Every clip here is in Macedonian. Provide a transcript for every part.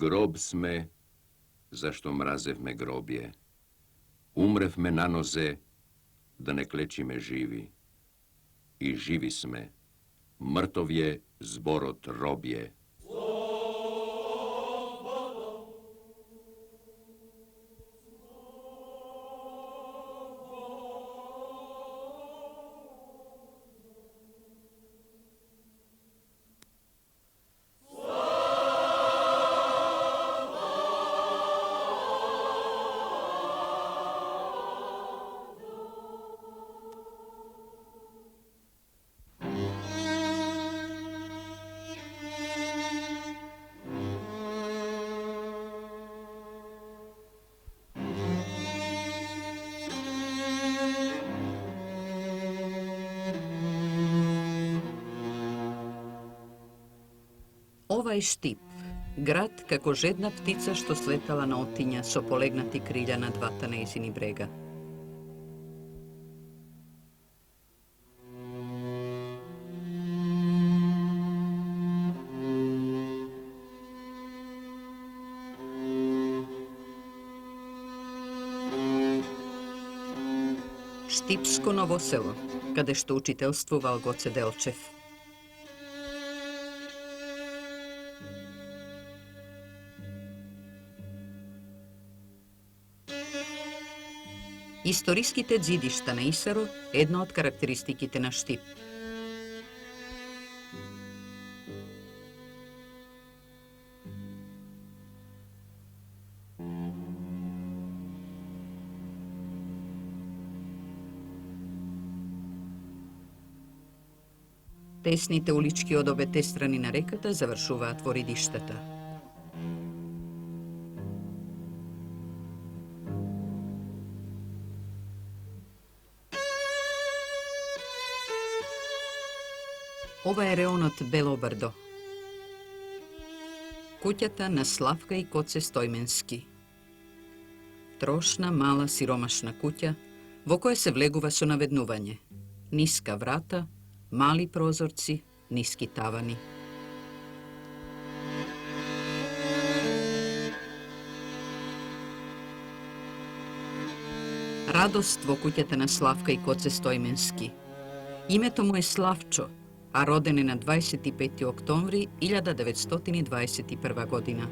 Grob sme, zašto mrazev me grobje. Umrev me na noze, da ne kleči me živi. I živi sme, mrtov je zborot robje. Ovaj Štip, grad kako žedna ptica što sletala na otinja so polegnati krilja na dvata nejzini brega. Štipsko novo selo, kade što učiteljstvoval Goce Delčev. Istorijskite dzidišta na Isaru, jedna od karakteristikite na Štip. Тесните улички од обете страни на реката завршуваат во ридиштата. Ова е реонот Бело брдо. Куќата на Славка и Коце Стојменски. Трошна, мала, сиромашна куќа, во која се влегува со наведнување. Ниска врата, мали прозорци, ниски тавани. Радост во куќата на Славка и Коце Стојменски. Името му е Славчо, а роден е на 25. октомври 1921 година.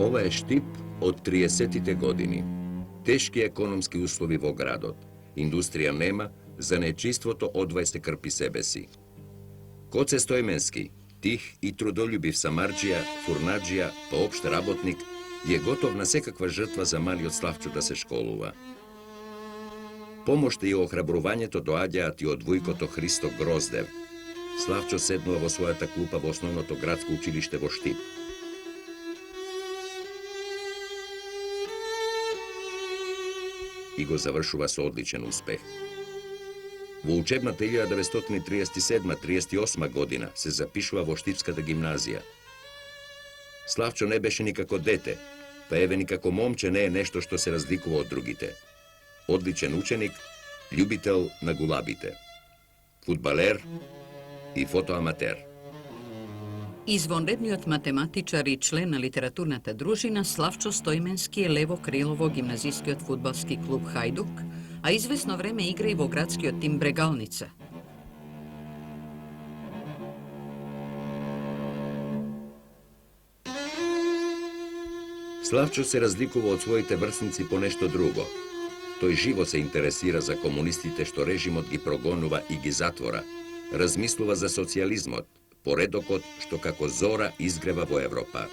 Ова е Štip од 30-тите години. Тешки економски услови во градот. Индустрија нема, занечиството одвај се крпи себе си. Коце Стојменски, тих и трудолюбив самарџија, фурнаџија, поопшт работник, е готов на секаква жртва за малиот Славчо да се школува. Помошта и охрабрувањето доаѓаат и од вујкото Христо Гроздев. Славчо седнува во својата клупа во основното градско училиште во Štip. И го завршува со одличен успех. Во учебната 1937-38 година се запишува во Štipската гимназија. Славчо не беше никако дете, па еве никако момче не е нешто што се разликува од другите. Одличен ученик, љубител на гулабите, фудбалер и фотоаматер. Извонредниот математичар и член на литературната дружина Славчо Стојменски е лево крило во гимназискиот фудбалски клуб Хајдук, а извесно време игра и во градскиот тим Брегалница. Славчо се разликува од своите врсници по нешто друго. Тој живо се интересира за комунистите што режимот ги прогонува и ги затвора, размислува за социјализмот, поредокот што како зора изгрева во Европа.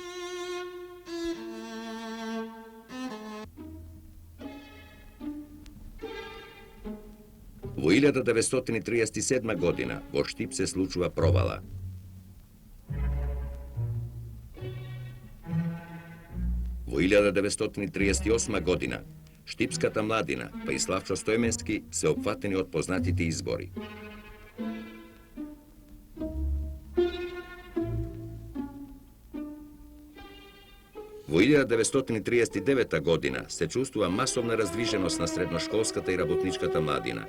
Во 1937 година во Štip се случува провала. Во 1938 година, Штипската младина, па и Славчо Стојменски се опфатени од познатите избори. Во 1939 година се чувствува масовна раздвиженост на средношколската и работничката младина.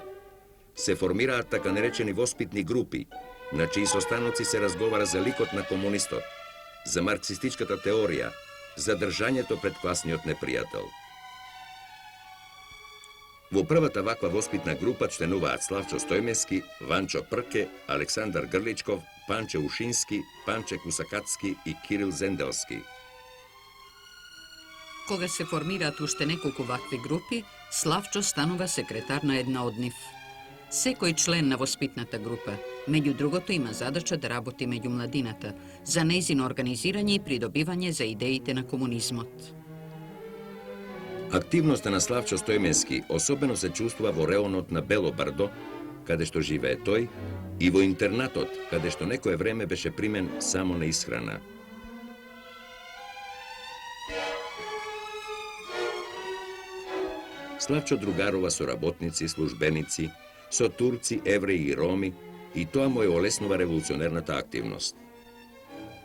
Се формираат така наречени воспитни групи, на чии состаноци се разговара за ликот на комунистот, за марксистичката теорија, за држањето пред класниот непријател. Во првата ваква воспитна група членуваат Славчо Стојменски, Ванчо Прке, Александар Грличков, Панче Ушински, Панче Кусакацки и Кирил Зенделски. Кога се формираат уште неколку вакви групи, Славчо станува секретар на една од нив. Секој член на воспитната група, меѓу другото, има задача да работи меѓу младината, за нејзино организирање и придобивање за идеите на комунизмот. Активноста на Славчо Стојменски особено се чувствува во реонот на Бело Бардо, каде што живее тој, и во интернатот, каде што некое време беше примен само на исхрана. Славчо другарува со работници, службеници, со турци, евреи и роми, и тоа му ја олеснува револуционерната активност.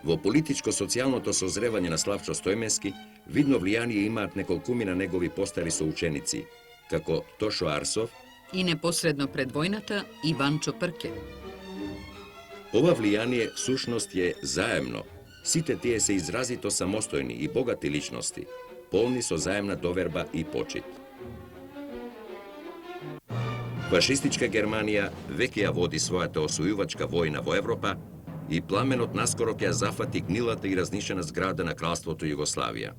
Во политичко-социјалното созревање на Славчо Стојменски видно влијание имаат неколкумина негови постари соученици, како Тошо Арсов И непосредно пред војната Иванчо Прке. Ова влијание всушност е заемно. Сите тие се изразито самостојни и богати личности, полни со заемна доверба и почит. Фашистичка Германија веќе ја води својата освојувачка војна во Европа и пламенот наскоро ќе ја зафати гнилата и разнишена зграда на кралството Југославија.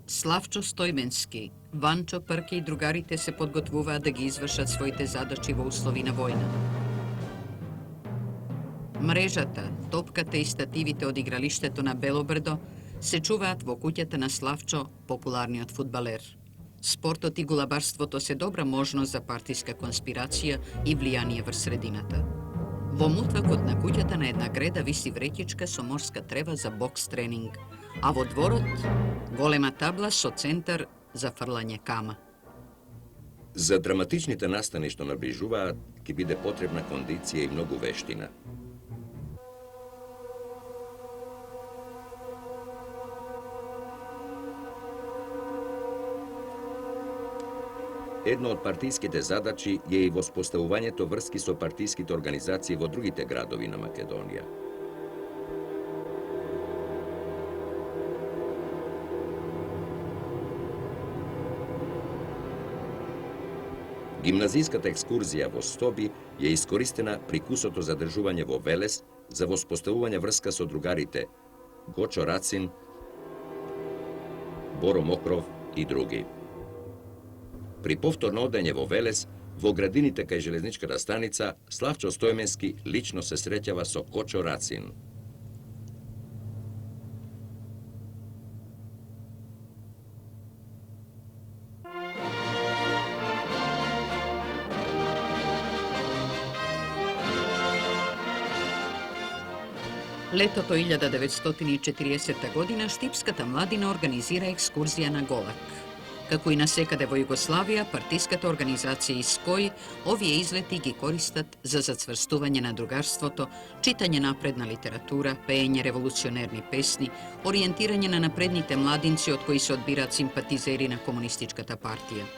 Славчо Стојменски, Ванчо Прке и другарите се подготвуваат да ги извршат своите задачи во услови на војна. Мрежата, топката и стативите од игралиштето на Белобрдо се чуваат во куќата на Славчо, популарниот фудбалер. Спортот и гулабарството се добра можност за партиска конспирација и влијание врз средината. Во мутвакот на куќата на една греда виси вреќичка со морска трева за бокс тренинг, а во дворот голема табла со центар за фрлање кама. За драматичните настани што наближуваат, ќе биде потребна кондиција и многу вештина. Едно од партиските задачи е и воспоставувањето врски со партиските организации во другите градови на Македонија. Гимназиската екскурзија во Стоби е искористена при кусото задржување во Велес за воспоставување врска со другарите Гочо Рацин, Боро Мокров и други. При повторно одење во Велес, во градините кај железничката станица, Славчо Стојменски лично се среќава со Кочо Рацин. Летото 1940 година Штипската младина организира екскурзија на Голак. Како и насекаде во Југославија, партиската организација ИСКОј овие излети ги користат за зацврстување на другарството, читање напредна литература, пеење револуционерни песни, ориентирање на напредните младинци од кои се одбираат симпатизери на комунистичката партија.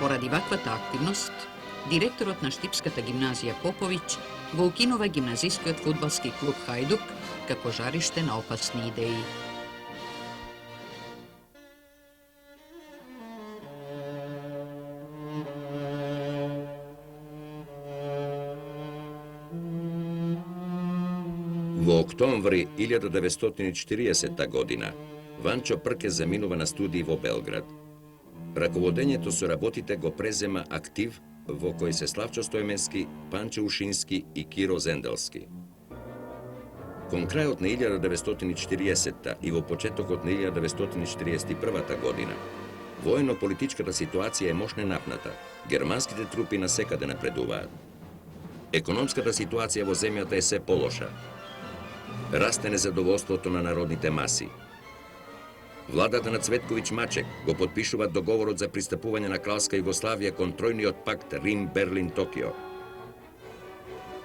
Поради ваквата активност, директорот на Штипската гимназија Поповиќ го укинува гимназискиот фудбалски клуб Хајдук како жариште на опасни идеи. Во октомври 1940 година, Ванчо Прке заминува на студии во Белград. Раководењето со работите го презема актив во кој се Славчо Стојменски, Панче Ушински и Киро Зенделски. Кон крајот на 1940 и во почетокот на 1941 година, воено-политичката ситуација е мощно напната. Германските трупи насекаде напредуваат. Економската ситуација во земјата е се полоша. Расте незадоволството на народните маси. Владата на Цветковиќ Мачек го потпишува договорот за пристапување на Кралска Југославија кон тројниот пакт Рим, Берлин, Токио.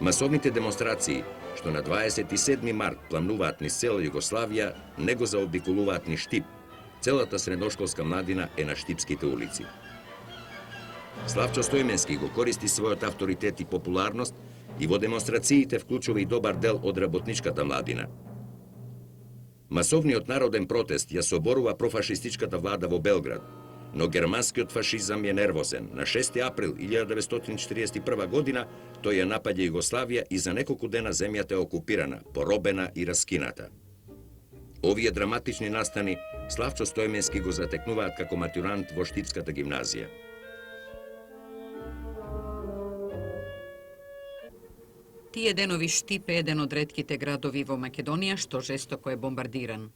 Масовните демонстрации, што на 27 март пламнуваат низ цела Југославија, не го заобиколуваат ни Штип. Целата средношколска младина е на штипските улици. Славчо Стојменски го користи својот авторитет и популарност и во демонстрациите вклучува и добар дел од работничката младина. Масовниот народен протест ја соборува профашистичката влада во Белград, но германскиот фашизам е нервозен. На 6 април 1941 година тој ја напаѓа Југославија и за неколку дена земјата е окупирана, поробена и раскината. Овие драматични настани Славчо Стојменски го затекнуваат како матурант во Штипската гимназија. Тие денови Штип е еден од ретките градови во Македонија што жестоко е бомбардиран.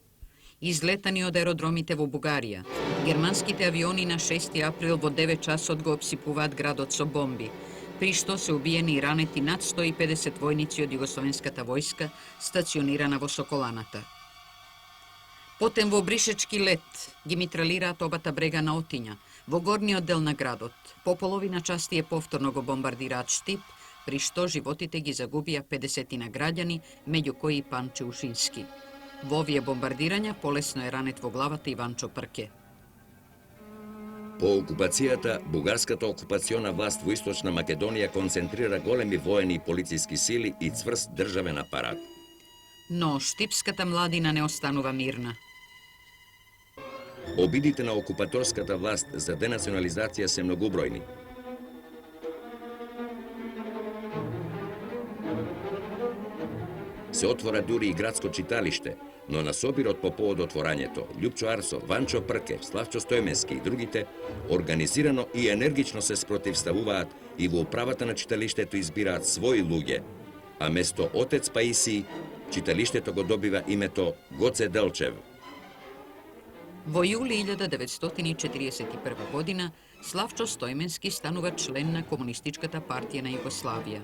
Излетани од аеродромите во Бугарија, германските авиони на 6 април во 9 часот го обсипуваат градот со бомби, при што се убиени и ранети над 150 војници од југословенската војска стационирана во Соколаната. Потем во Бришечки лет ги митралираат обата брега на Отиња, во горниот дел на градот. По половина части повторно го бомбардираат Штип, при што животите ги загубија 50 граѓани, меѓу кои и Панче Ушински. Во овие бомбардирања полесно е ранет во главата и Ванчо Прке. По окупацијата, бугарската окупациона власт во Источна Македонија концентрира големи воени и полициски сили и цврст државен апарат. Но штипската младина не останува мирна. Обидите на окупаторската власт за денационализација се многубројни. Се отвора дури и градско читалиште, но на собирот по повод отворањето, Љупчо Арсов, Ванчо Прке, Славчо Стојменски и другите организирано и енергично се спротивставуваат и во управата на читалиштето избираат своји луѓе, а место отец Паисиј, читалиштето го добива името Гоце Делчев. Во јули 1941 година Славчо Стојменски станува член на Комунистичката партија на Југославија.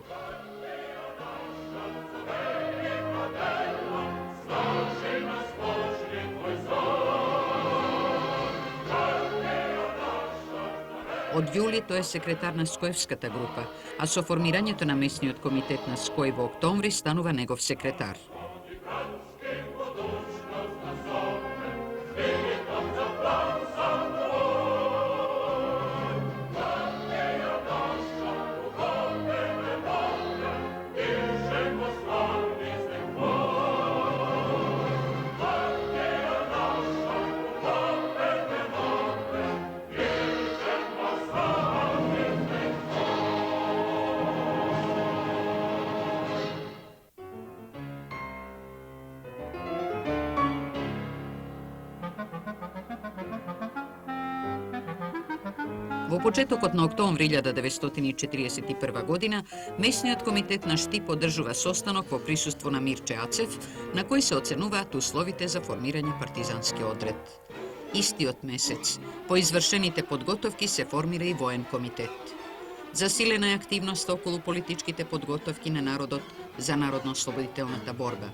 Од јули тој е секретар на Скоевската група, а со формирањето на месниот комитет на Ској во октомври станува негов секретар. Во почетокот на октомври 1941 година, Месниот комитет на Штип одржува состанок во присуство на Мирче Ацев, на кој се оценуваат условите за формирање партизански одред. Истиот месец, по извршените подготовки, се формира и воен комитет. Засилена е активноста околу политичките подготовки на народот за народно-ослободителната борба.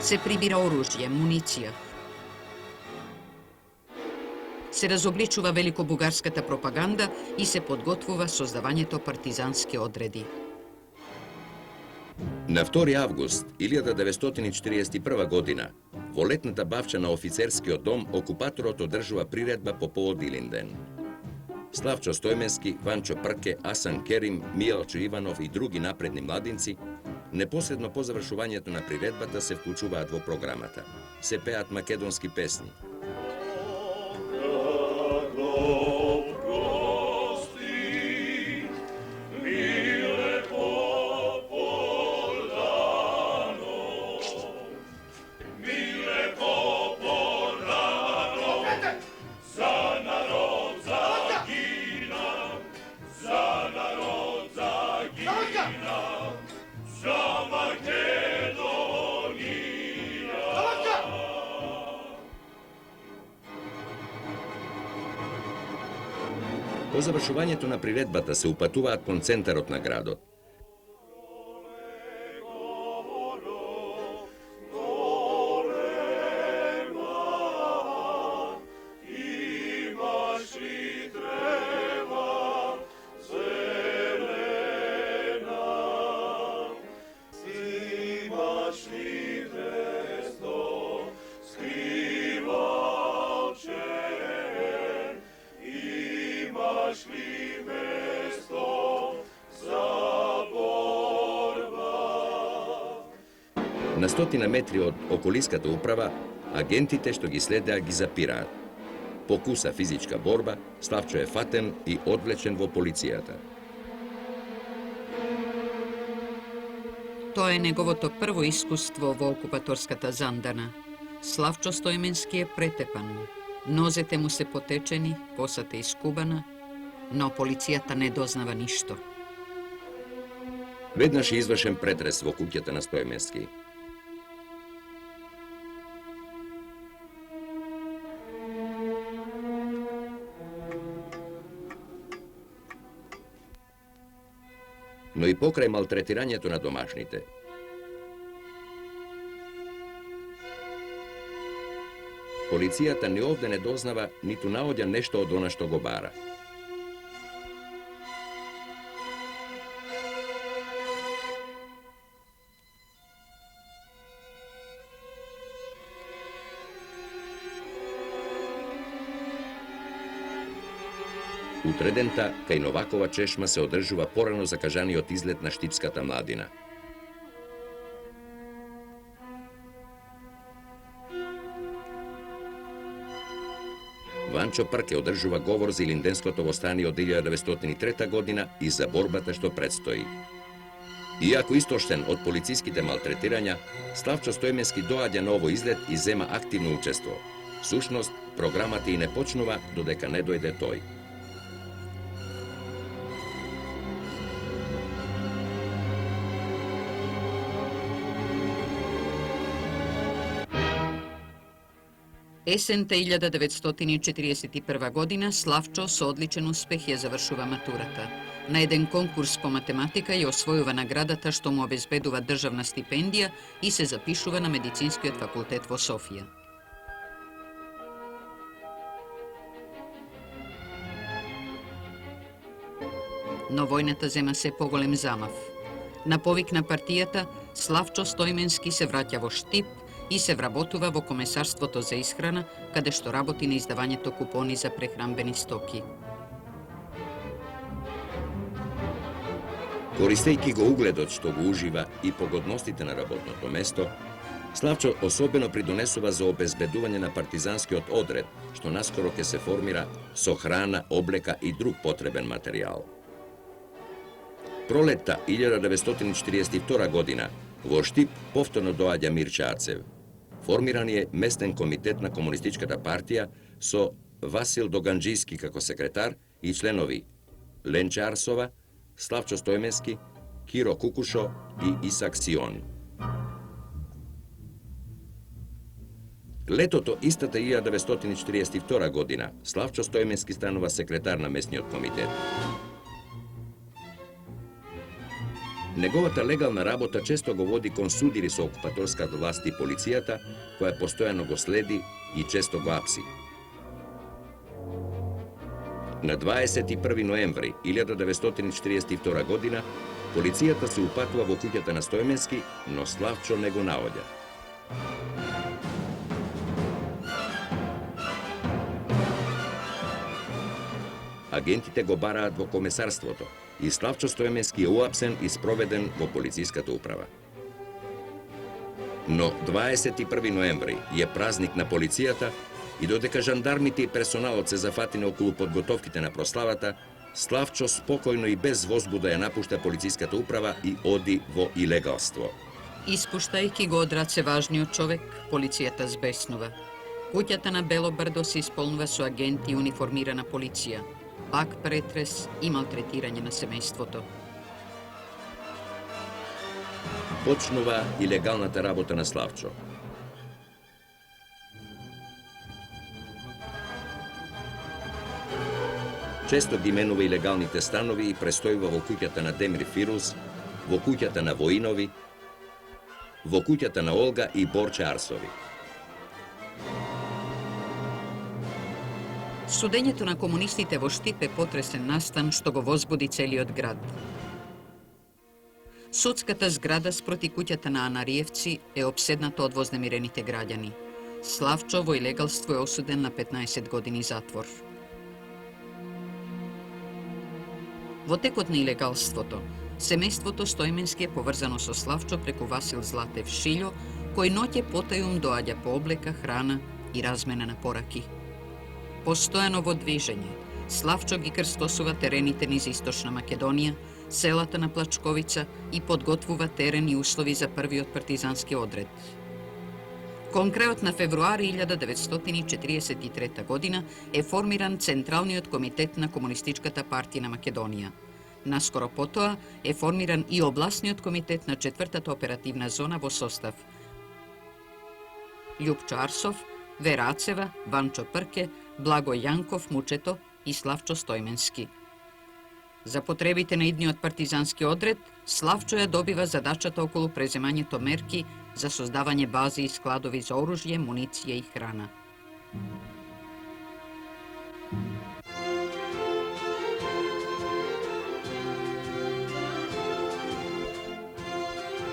Се прибира оружје, муниција. Се разобличува великобугарската пропаганда и се подготвува создавањето партизански одреди. На 2 август 1941 година, во летната бавча на офицерскиот дом, окупаторот одржува приредба по повод Илинден. Славчо Стојменски, Ванчо Прке, Асан Керим, Мијалчо Иванов и други напредни младинци непосредно по завршувањето на приредбата се вклучуваат во програмата. Се пеат македонски песни. По завршувањето на приредбата се упатуваат кон центарот на градот. На 100 метри од околиската управа, агентите што ги следеа ги запираат. Покуса физичка борба, Славчо е фатен и одвлечен во полицијата. Тоа е неговото прво искуство во окупаторската Зандана. Славчо Стојменски е претепан. Нозете му се потечени, косата искубана, но полицијата не дознава ништо. Веднаш е извршен претрес во куќата на Стојменски. Но и покрај малтретирањето на домашните. Полицијата ни овде не дознава, ниту наоѓа нешто од она што го бара. Утредента, кај Новакова чешма се одржува порано закажаниот излет на Штипската младина. Ванчо Прке одржува говор за Илинденското востание од 1903 година и за борбата што предстои. Иако истоштен од полициските малтретирања, Славчо Стојменски доаѓа на овој излет и зема активно учество. Сушност, програмата и не почнува додека не дојде тој. Есента 1941 година Славчо со одличен успех ја завршува матурата. На еден конкурс по математика ја освојува наградата што му обезбедува државна стипендија и се запишува на Медицинскиот факултет во Софија. Но војната зема се поголем замав. На повик на партијата, Славчо Стојменски се враќа во Штип и се вработува во Комесарството за исхрана, каде што работи на издавањето купони за прехранбени стоки. Користејќи го угледот што го ужива и погодностите на работното место, Славчо особено придонесува за обезбедување на партизанскиот одред, што наскоро ќе се формира со храна, облека и друг потребен материјал. Пролетта 1942 година во Штип повторно доаѓа Мирче Ацев. Формиран е местен комитет на Комунистичката партија со Васил Доганџијски како секретар и членови Ленче Арсова, Славчо Стојменски, Киро Кукушо и Исак Сион. Летото истата 1942 година Славчо Стојменски станува секретар на местниот комитет. Неговата легална работа често го води кон судири со окупаторската власт и полицијата, која постојано го следи и често го апси. На 21 ноември 1942 година полицијата се упатува во куќата на Стојменски, но Славчо не го наоѓа. Агентите го бараат во комесарството и Славчо Стојменски е уапсен и спроведен во полициската управа. Но 21 ноември е празник на полицијата и додека жандармите и персоналот се зафатени околу подготовките на прославата, Славчо спокојно и без возбуда ја напушта полициската управа и оди во илегалство. Испуштајќи го од раце важниот човек, полицијата збеснува. Куќата на Белобрдо се исполнува со агенти и униформирана полиција. Пак претрес и малтретирање на семејството. Почнува илегалната работа на Славчо. Често ги менува и легалните станови и престојува во куќата на Демир Фирус, во куќата на Воинови, во куќата на Олга и Борче Арсови. Судењето на комунистите во Штип е потресен настан што го возбуди целиот град. Судската зграда спроти куќата на Анариевци е обседната од вознемирените граѓани. Славчо во илегалство е осуден на 15 години затвор. Во текот на илегалството, семејството Стојменски е поврзано со Славчо преку Васил Златев Шилјо, кој ноќе потајум доаѓа по облека, храна и размена на пораки. Постојано во движење, Славчо ги крстосува терените низ Источна Македонија, селата на Плачковица и подготвува терен и услови за првиот партизански одред. Кон крајот на февруари 1943 година е формиран Централниот комитет на Комунистичката партија на Македонија. Наскоро потоа е формиран и обласниот комитет на 4-та оперативна зона во состав Љупчо Арсов, Вера Ацева, Ванчо Прке, Благо Јанков, Мучето и Славчо Стојменски. За потребите на идниот партизански одред, Славчо ја добива задачата околу преземањето мерки за создавање бази и складови за оружје, муниција и храна.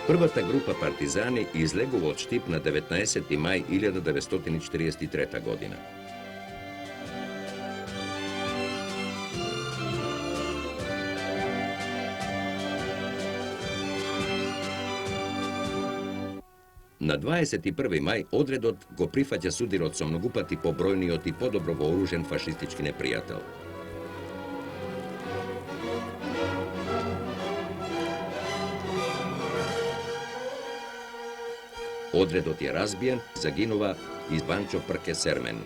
Првата група партизани излегува од Штип на 19. мај 1943 година. На 21. мај одредот го прифаќа судирот со многупати побројниот и подобро вооружен фашистички непријател. Одредот е разбиен, загинува и Ванчо Прке Сермен.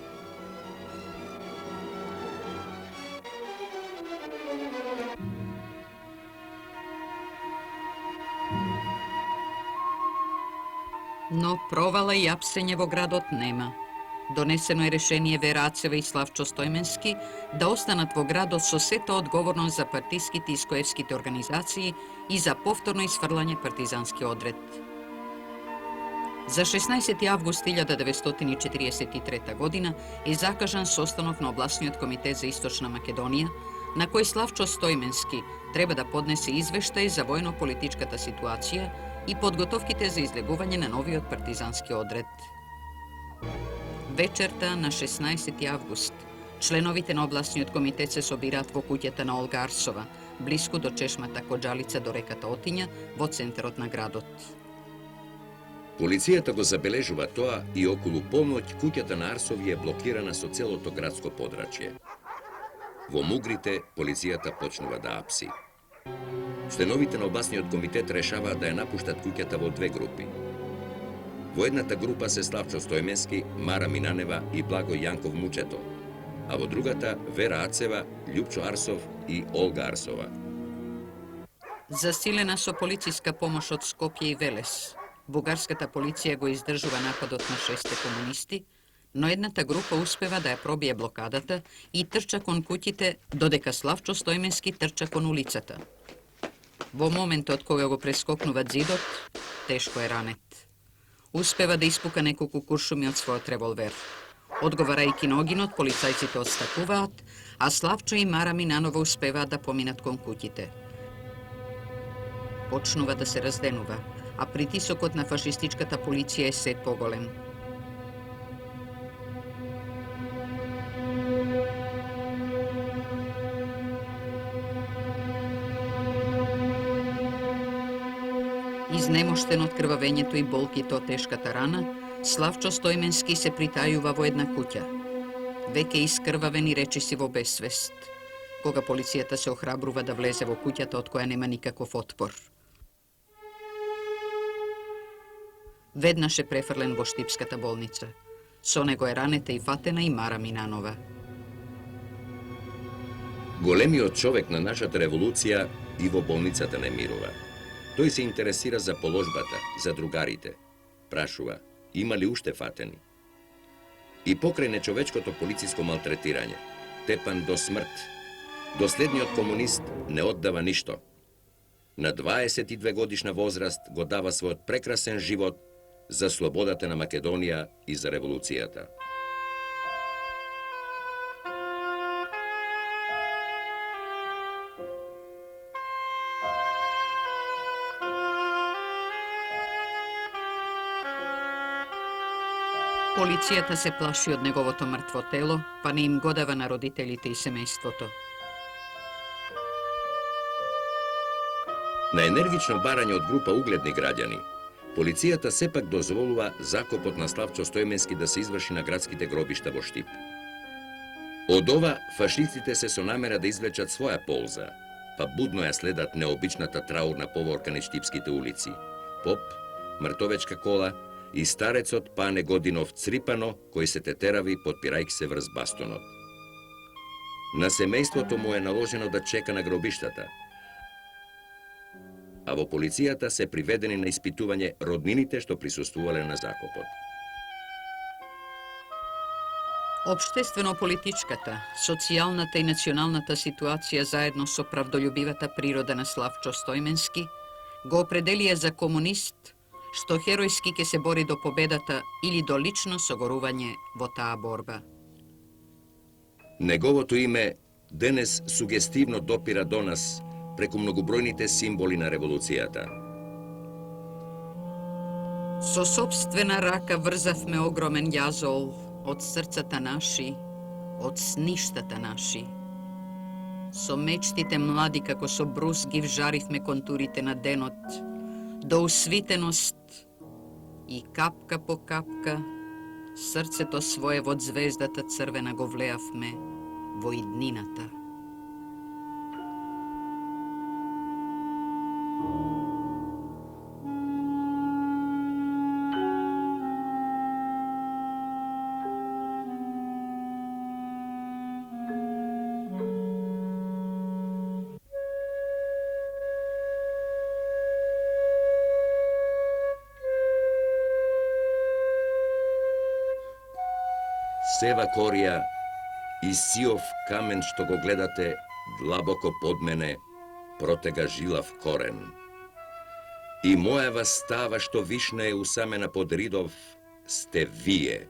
Но провала и апсење во градот нема. Донесено е решение Вера Ацева и Славчо Стојменски да останат во градот со сета одговорност за партиските и скоевските организации и за повторно изфрлање партизански одред. За 16. август 1943 година е закажан состанок на обласниот комитет за Источна Македонија, на кој Славчо Стојменски треба да поднесе извештај за војно-политичката ситуација и подготовките за излегување на новиот партизански одред. Вечерта на 16. август, членовите на обласниот комитет се собираат во куќата на Олга Арсова, блиску до чешмата Коџалица до реката Отиња, во центарот на градот. Полицијата го забележува тоа и околу полноќ куќата на Арсови е блокирана со целото градско подрачје. Во мугрите полицијата почнува да апси. Членовите на обласниот комитет решаваат да ја напуштат куќата во две групи. Во едната група се Славчо Стојменски, Мара Минанева и Благо Јанков Мучето, а во другата Вера Ацева, Љупчо Арсов и Олга Арсова. Засилена со полициска помош од Скопје и Велес, бугарската полиција го издржува нападот на 6 комунисти, но едната група успева да ја пробие блокадата и трча кон куќите, додека Славчо Стојменски трча кон улицата. Во моментот кога го прескокнува зидот, тешко е ранет. Успева да испука неколку куршуми од својот револвер. Одговарајќи на огинот, полицајците отстапуваат, а Славчо и Мара Минанова успеваат да поминат кон куќите. Почнува да се разденува, а притисокот на фашистичката полиција е се поголем. Изнемоштен од крвавењето и болките од тешката рана, Славчо Стојменски се притајува во една куќа. Веќе искрвавен и речиси во безсвест, кога полицијата се охрабрува да влезе во куќата од која нема никаков отпор. Веднаш е префрлен во Штипската болница. Со него е ранета и фатена и Мара Минанова. Големиот човек на нашата револуција и во болницата не мирува. Тој се интересира за положбата, за другарите. Прашува, има ли уште фатени? И покрај нечовечкото полициско малтретирање, тепан до смрт, Доследниот комунист не оддава ништо. На 22 годишна возраст го дава својот прекрасен живот за слободата на Македонија и за револуцијата. Полицијата се плаши од неговото мртво тело, па не им го дава на родителите и семејството. На енергично барање од група угледни граѓани, полицијата сепак дозволува закопот на Славчо Стојменски да се изврши на градските гробишта во Штип. Од ова, фашистите се со намера да извлечат своја полза, па будно ја следат необичната траурна поворка на штипските улици. Поп, мртовечка кола и старецот Пане Годинов Црипано, кој се тетерави подпирајќи се врз бастонот. На семејството му е наложено да чека на гробиштата, а во полицијата се приведени на испитување роднините што присуствувале на закопот. Обштествено-политичката, социјалната и националната ситуација заедно со правдолюбивата природа на Славчо Стојменски го определија за комунист што херојски ќе се бори до победата или до лично согорување во таа борба. Неговото име денес сугестивно допира до нас преку многобројните символи на револуцијата. Со собствена рака врзавме огромен јазол од срцата наши, од сништата наши. Со мечтите млади како со брус ги вжаривме контурите на денот, до усвитеност и капка по капка срцето свое во звездата црвена го влеавме во иднината. Сева корија и сиов камен што го гледате длабоко под мене протега жилав корен. И мојава става што вишна е усамена под ридов сте вие.